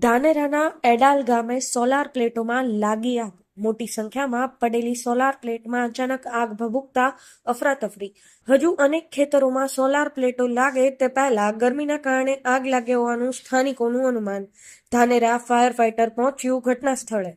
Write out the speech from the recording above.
ધાનેરાના એડાલ ગામે સોલાર પ્લેટોમાં લાગી આગ. મોટી સંખ્યામાં પડેલી સોલાર પ્લેટમાં અચાનક આગ ભભૂકતા અફરાતફરી. હજુ અનેક ખેતરોમાં સોલાર પ્લેટો લાગે તે પહેલા ગરમીના કારણે આગ લાગી હોવાનું સ્થાનિકોનું અનુમાન. ધાનેરા ફાયર ફાઈટર પહોંચ્યું ઘટના સ્થળે.